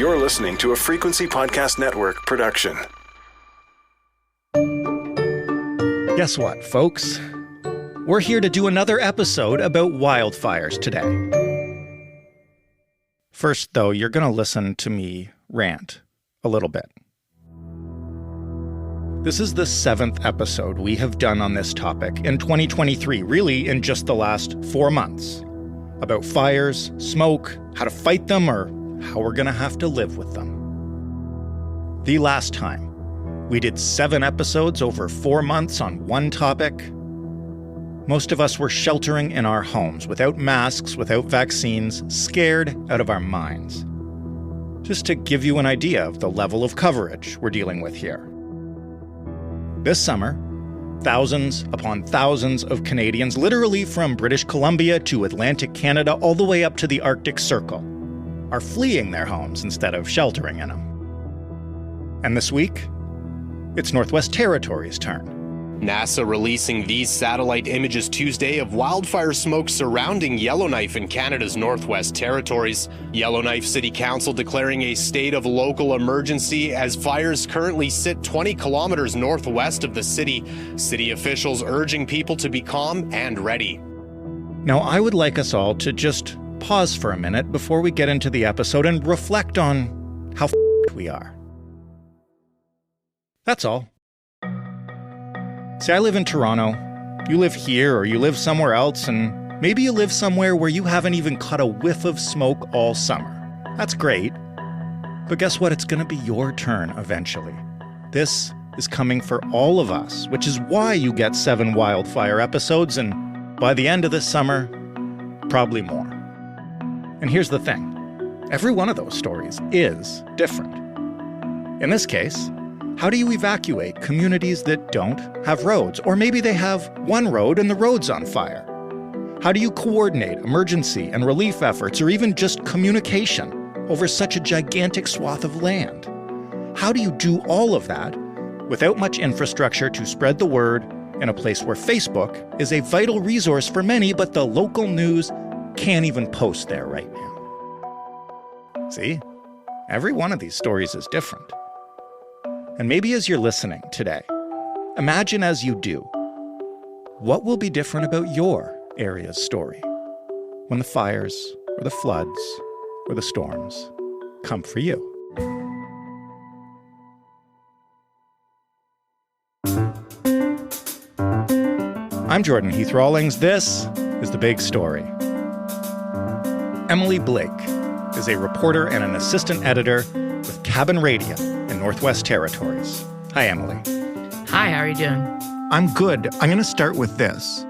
You're listening to a Frequency Podcast Network production. Guess what, folks? We're here to do another episode about wildfires today. First, though, you're going to listen to me rant a little bit. This is the 7th episode we have done on this topic in 2023, really in just the last 4 months. About fires, smoke, how to fight them, or how we're going to have to live with them. The last time, we did 7 episodes over 4 months on one topic. Most of us were sheltering in our homes, without masks, without vaccines, scared out of our minds. Just to give you an idea of the level of coverage we're dealing with here. This summer, thousands upon thousands of Canadians, literally from British Columbia to Atlantic Canada all the way up to the Arctic Circle, are fleeing their homes instead of sheltering in them. And this week, it's Northwest Territories' turn. NASA releasing these satellite images Tuesday of wildfire smoke surrounding Yellowknife in Canada's Northwest Territories. Yellowknife City Council declaring a state of local emergency as fires currently sit 20 kilometers northwest of the city. City officials urging people to be calm and ready. Now, I would like us all to just pause for a minute before we get into the episode and reflect on how we are. That's all. See, I live in Toronto, you live here or you live somewhere else, and maybe you live somewhere where you haven't even caught a whiff of smoke all summer. That's great. But guess what? It's going to be your turn eventually. This is coming for all of us, which is why you get 7 wildfire episodes, and by the end of this summer, probably more. And here's the thing. Every one of those stories is different. In this case, how do you evacuate communities that don't have roads? Or maybe they have one road and the road's on fire. How do you coordinate emergency and relief efforts, or even just communication over such a gigantic swath of land? How do you do all of that without much infrastructure to spread the word in a place where Facebook is a vital resource for many, but the local news can't even post there right now? See? Every one of these stories is different. And maybe as you're listening today, imagine as you do, what will be different about your area's story when the fires or the floods or the storms come for you? I'm Jordan Heath Rawlings. This is The Big Story. Emily Blake is a reporter and an assistant editor with Cabin Radio in Northwest Territories. Hi, Emily. Hi, how are you doing? I'm good. I'm going to start with this.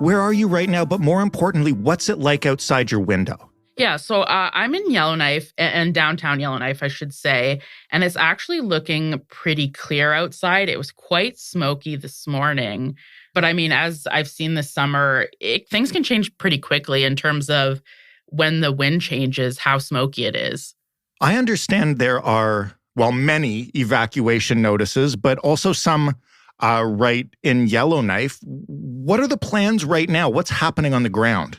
Where are you right now? But more importantly, what's it like outside your window? Yeah, so I'm in Yellowknife, and downtown Yellowknife, I should say, and it's actually looking pretty clear outside. It was quite smoky this morning. But I mean, as I've seen this summer, things can change pretty quickly in terms of when the wind changes, how smoky it is. I understand there are, many evacuation notices, but also some right in Yellowknife. What are the plans right now? What's happening on the ground?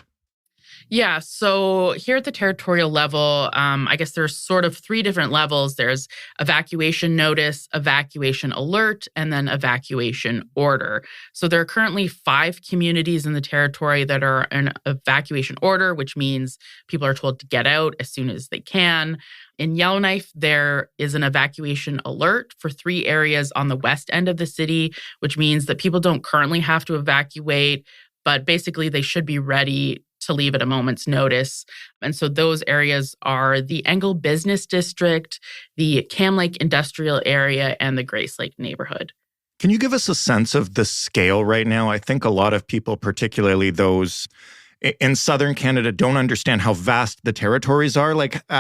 Yeah, so here at the territorial level, I guess there's sort of 3 different levels. There's evacuation notice, evacuation alert, and then evacuation order. So there are currently 5 communities in the territory that are in evacuation order, which means people are told to get out as soon as they can. In Yellowknife, there is an evacuation alert for 3 areas on the west end of the city, which means that people don't currently have to evacuate, but basically they should be ready to leave at a moment's notice. And so those areas are the Engle Business District, the Cam Lake Industrial Area, and the Grace Lake neighborhood. Can you give us a sense of the scale right now? I think a lot of people, particularly those in southern Canada, don't understand how vast the territories are.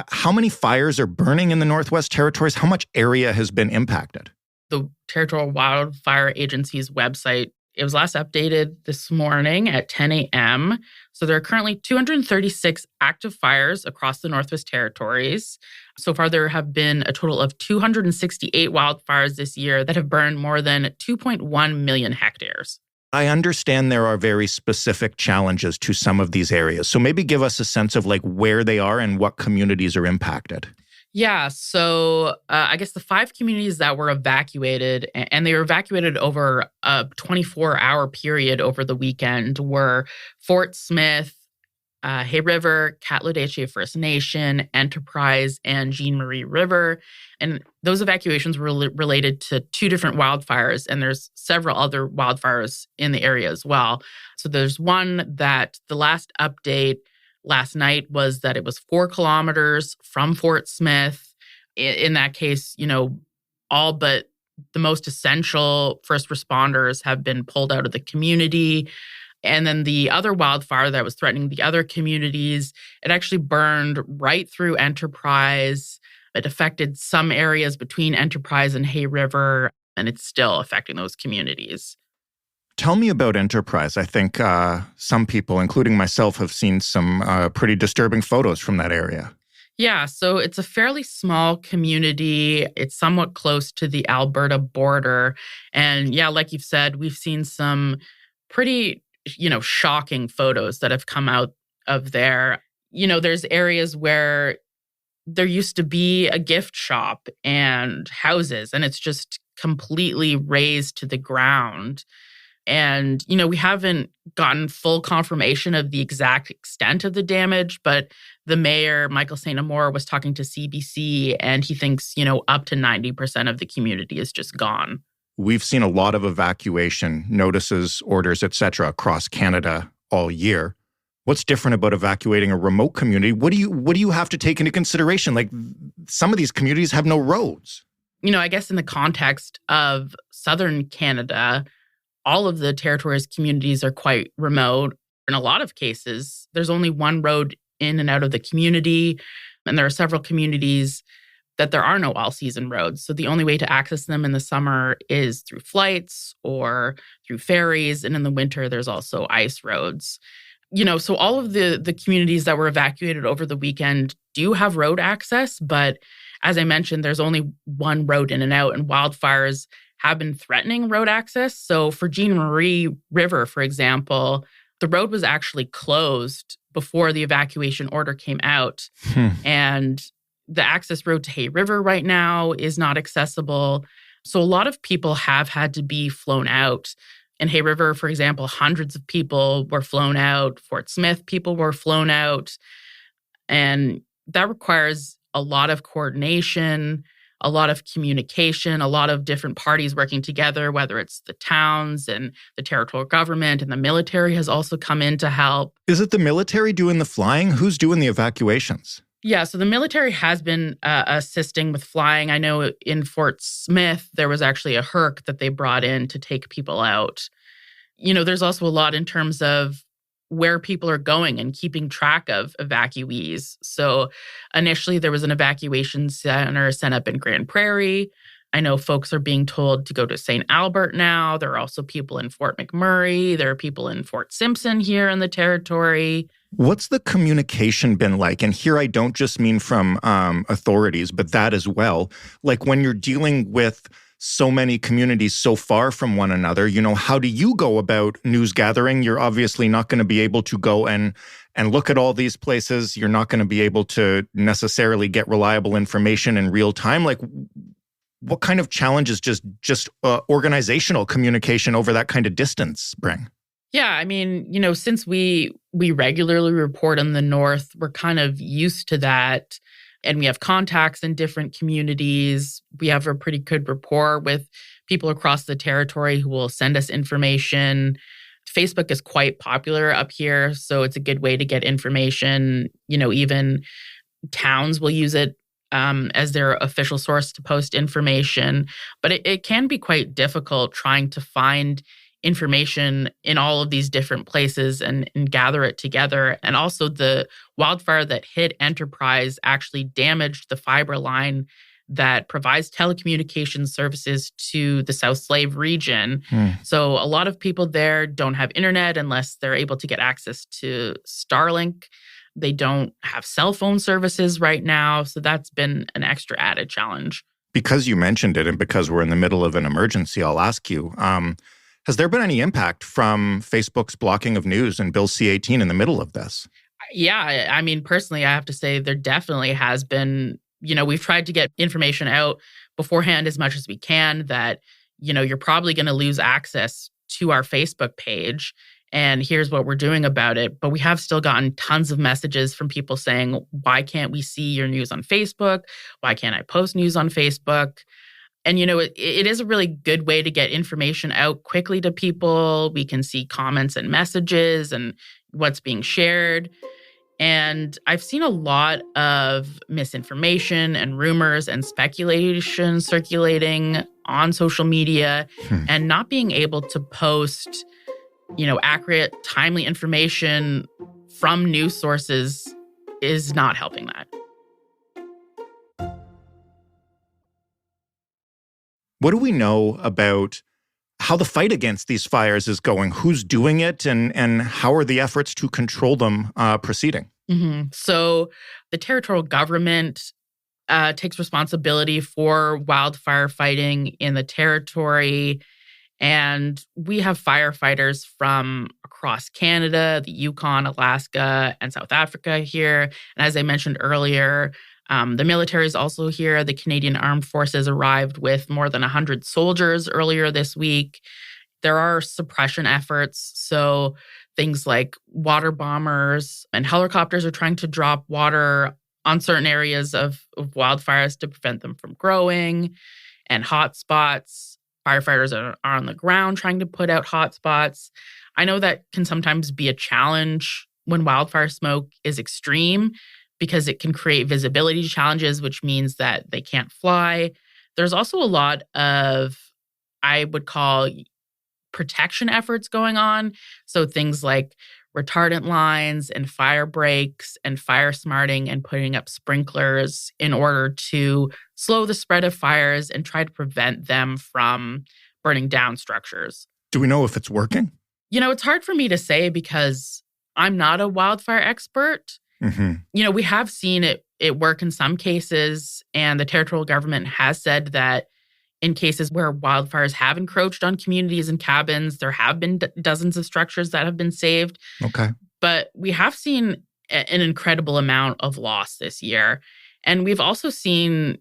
How many fires are burning in the Northwest Territories? How much area has been impacted? The Territorial Wildfire Agency's website, it was last updated this morning at 10 a.m. So there are currently 236 active fires across the Northwest Territories. So far, there have been a total of 268 wildfires this year that have burned more than 2.1 million hectares. I understand there are very specific challenges to some of these areas. So maybe give us a sense of where they are and what communities are impacted. Yeah, so I guess the 5 communities that were evacuated, and they were evacuated over a 24-hour period over the weekend, were Fort Smith, Hay River, Catledacia First Nation, Enterprise, and Jean Marie River. And those evacuations were related to 2 different wildfires, and there's several other wildfires in the area as well. So there's one that the last update last night was that it was 4 kilometers from Fort Smith. In that case, all but the most essential first responders have been pulled out of the community. And then the other wildfire that was threatening the other communities, it actually burned right through Enterprise. It affected some areas between Enterprise and Hay River, and it's still affecting those communities. Tell me about Enterprise. I think some people, including myself, have seen some pretty disturbing photos from that area. Yeah, so it's a fairly small community. It's somewhat close to the Alberta border. And yeah, like you've said, we've seen some pretty, shocking photos that have come out of there. There's areas where there used to be a gift shop and houses, and it's just completely razed to the ground. And, we haven't gotten full confirmation of the exact extent of the damage, but the mayor, Michael St. Amour, was talking to CBC, and he thinks, up to 90% of the community is just gone. We've seen a lot of evacuation notices, orders, et cetera, across Canada all year. What's different about evacuating a remote community? What do you have to take into consideration? Like, some of these communities have no roads. I guess in the context of southern Canada, all of the territory's communities are quite remote. In a lot of cases, there's only one road in and out of the community, and there are several communities that there are no all-season roads. So the only way to access them in the summer is through flights or through ferries, and in the winter, there's also ice roads. So all of the communities that were evacuated over the weekend do have road access, but as I mentioned, there's only one road in and out, and wildfires have been threatening road access. So for Jean Marie River, for example, the road was actually closed before the evacuation order came out. And the access road to Hay River right now is not accessible. So a lot of people have had to be flown out. In Hay River, for example, hundreds of people were flown out. Fort Smith, people were flown out. And that requires a lot of coordination, a lot of communication, a lot of different parties working together, whether it's the towns and the territorial government, and the military has also come in to help. Is it the military doing the flying? Who's doing the evacuations? Yeah, so the military has been assisting with flying. I know in Fort Smith, there was actually a Herc that they brought in to take people out. There's also a lot in terms of where people are going and keeping track of evacuees. So initially, there was an evacuation center set up in Grand Prairie. I know folks are being told to go to St. Albert now. There are also people in Fort McMurray. There are people in Fort Simpson here in the territory. What's the communication been like? And here I don't just mean from authorities, but that as well. Like when you're dealing with so many communities so far from one another, how do you go about news gathering? You're obviously not going to be able to go and look at all these places. You're not going to be able to necessarily get reliable information in real time. Like, what kind of challenges just organizational communication over that kind of distance bring? Yeah, I mean, since we regularly report in the North, we're kind of used to that. And we have contacts in different communities. We have a pretty good rapport with people across the territory who will send us information. Facebook is quite popular up here, so it's a good way to get information. Even towns will use it as their official source to post information. But it can be quite difficult trying to find information in all of these different places and gather it together. And also the wildfire that hit Enterprise actually damaged the fiber line that provides telecommunications services to the South Slave region. So a lot of people there don't have internet unless they're able to get access to Starlink. They don't have cell phone services right now. So that's been an extra added challenge. Because you mentioned it and because we're in the middle of an emergency, I'll ask you, has there been any impact from Facebook's blocking of news and Bill C-18 in the middle of this? Yeah, I mean, personally, I have to say there definitely has been, We've tried to get information out beforehand as much as we can that, you're probably going to lose access to our Facebook page. And here's what we're doing about it. But we have still gotten tons of messages from people saying, why can't we see your news on Facebook? Why can't I post news on Facebook? And, it is a really good way to get information out quickly to people. We can see comments and messages and what's being shared. And I've seen a lot of misinformation and rumors and speculation circulating on social media and not being able to post, accurate, timely information from news sources is not helping that. What do we know about how the fight against these fires is going? Who's doing it, and how are the efforts to control them proceeding? Mm-hmm. So the territorial government takes responsibility for wildfire fighting in the territory. And we have firefighters from across Canada, the Yukon, Alaska, and South Africa here. And as I mentioned earlier, the military is also here. The Canadian Armed Forces arrived with more than 100 soldiers earlier this week. There are suppression efforts. So things like water bombers and helicopters are trying to drop water on certain areas of wildfires to prevent them from growing, and hotspots. Firefighters are on the ground trying to put out hotspots. I know that can sometimes be a challenge when wildfire smoke is extreme because it can create visibility challenges, which means that they can't fly. There's also a lot of, I would call, protection efforts going on. So things like retardant lines and fire breaks and fire smarting and putting up sprinklers in order to slow the spread of fires and try to prevent them from burning down structures. Do we know if it's working? It's hard for me to say because I'm not a wildfire expert. Mm-hmm. We have seen it work in some cases, and the territorial government has said that in cases where wildfires have encroached on communities and cabins, there have been dozens of structures that have been saved. Okay. But we have seen an incredible amount of loss this year. And we've also seen,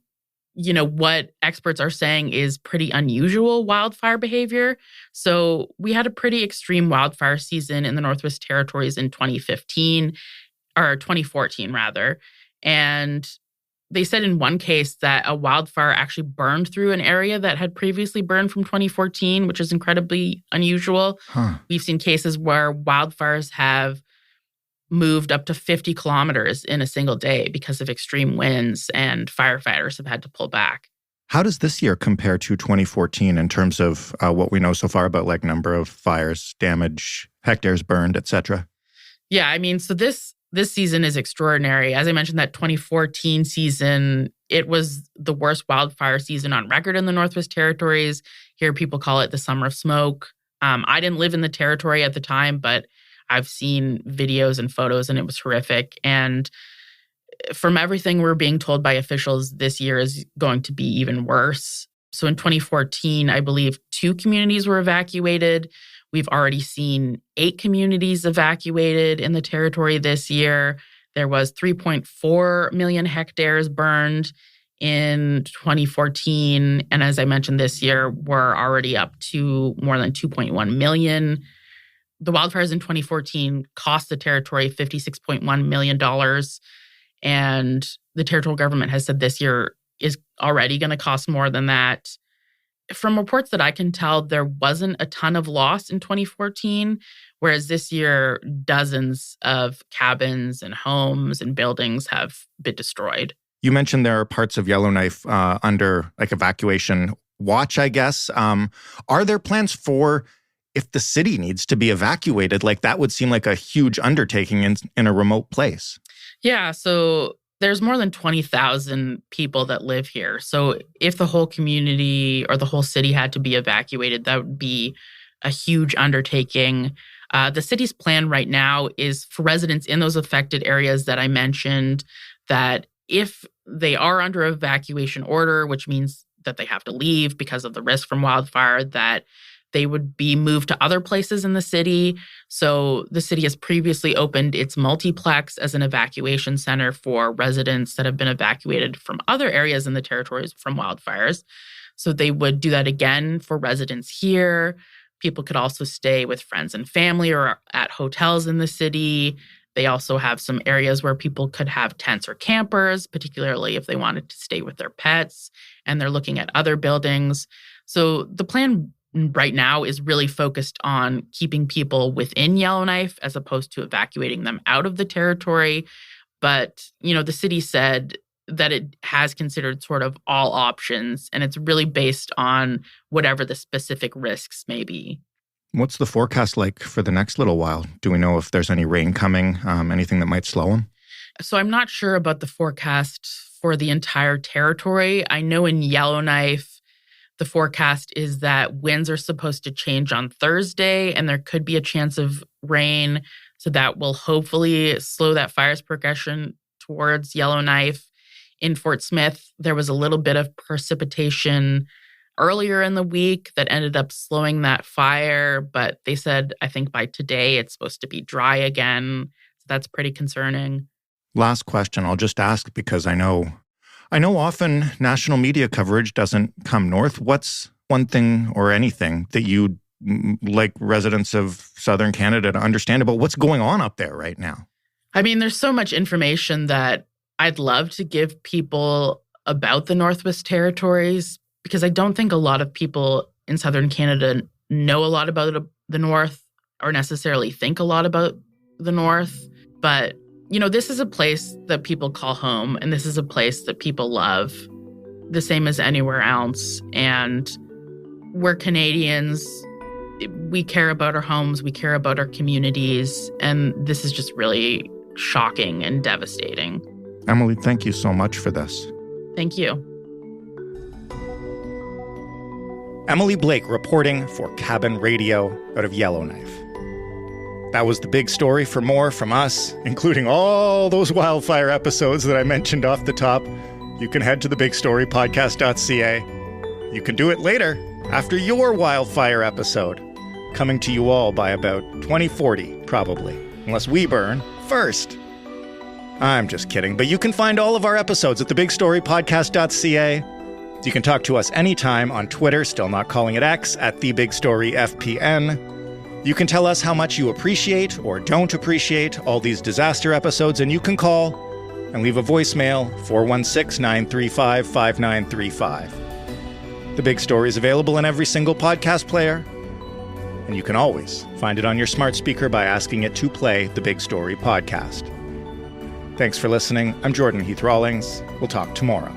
what experts are saying is pretty unusual wildfire behavior. So we had a pretty extreme wildfire season in the Northwest Territories in 2014 rather. And they said in one case that a wildfire actually burned through an area that had previously burned from 2014, which is incredibly unusual. We've seen cases where wildfires have moved up to 50 kilometers in a single day because of extreme winds, and firefighters have had to pull back. How does this year compare to 2014 in terms of what we know so far about number of fires, damage, hectares burned, et cetera? Yeah, so this season is extraordinary. As I mentioned, that 2014 season, it was the worst wildfire season on record in the Northwest Territories. Here, people call it the Summer of Smoke. I didn't live in the territory at the time, but I've seen videos and photos, and it was horrific. And from everything we're being told by officials, this year is going to be even worse. So in 2014, I believe 2 communities were evacuated. We've already seen 8 communities evacuated in the territory this year. There was 3.4 million hectares burned in 2014. And as I mentioned, this year, we're already up to more than 2.1 million. The wildfires in 2014 cost the territory $56.1 million. And the territorial government has said this year is already going to cost more than that. From reports that I can tell, there wasn't a ton of loss in 2014, whereas this year, dozens of cabins and homes and buildings have been destroyed. You mentioned there are parts of Yellowknife under evacuation watch, I guess. Are there plans for if the city needs to be evacuated? That would seem like a huge undertaking in a remote place. Yeah, so there's more than 20,000 people that live here. So if the whole community or the whole city had to be evacuated, that would be a huge undertaking. The city's plan right now is for residents in those affected areas that I mentioned, that if they are under evacuation order, which means that they have to leave because of the risk from wildfire, that they would be moved to other places in the city. So the city has previously opened its multiplex as an evacuation center for residents that have been evacuated from other areas in the territories from wildfires. So they would do that again for residents here. People could also stay with friends and family or at hotels in the city. They also have some areas where people could have tents or campers, particularly if they wanted to stay with their pets, and they're looking at other buildings. So the plan right now is really focused on keeping people within Yellowknife as opposed to evacuating them out of the territory. But, the city said that it has considered sort of all options, and it's really based on whatever the specific risks may be. What's the forecast like for the next little while? Do we know if there's any rain coming, anything that might slow them? So I'm not sure about the forecast for the entire territory. I know in Yellowknife, the forecast is that winds are supposed to change on Thursday, and there could be a chance of rain. So that will hopefully slow that fire's progression towards Yellowknife. In Fort Smith, there was a little bit of precipitation earlier in the week that ended up slowing that fire. But they said, I think by today, it's supposed to be dry again. So that's pretty concerning. Last question. I'll just ask because I know often national media coverage doesn't come north. What's one thing or anything that you'd like residents of Southern Canada to understand about what's going on up there right now? I mean, there's so much information that I'd love to give people about the Northwest Territories because I don't think a lot of people in Southern Canada know a lot about the North or necessarily think a lot about the North. But, this is a place that people call home, and this is a place that people love, the same as anywhere else. And we're Canadians. We care about our homes. We care about our communities. And this is just really shocking and devastating. Emily, thank you so much for this. Thank you. Emily Blake reporting for Cabin Radio out of Yellowknife. That was the big story. For more from us, including all those wildfire episodes that I mentioned off the top, you can head to thebigstorypodcast.ca. You can do it later, after your wildfire episode, coming to you all by about 2040, probably, unless we burn first. I'm just kidding, but you can find all of our episodes at thebigstorypodcast.ca. You can talk to us anytime on Twitter, still not calling it X, at thebigstoryfpn. You can tell us how much you appreciate or don't appreciate all these disaster episodes, and you can call and leave a voicemail, 416-935-5935. The Big Story is available in every single podcast player, and you can always find it on your smart speaker by asking it to play the Big Story podcast. Thanks for listening. I'm Jordan Heath Rawlings. We'll talk tomorrow.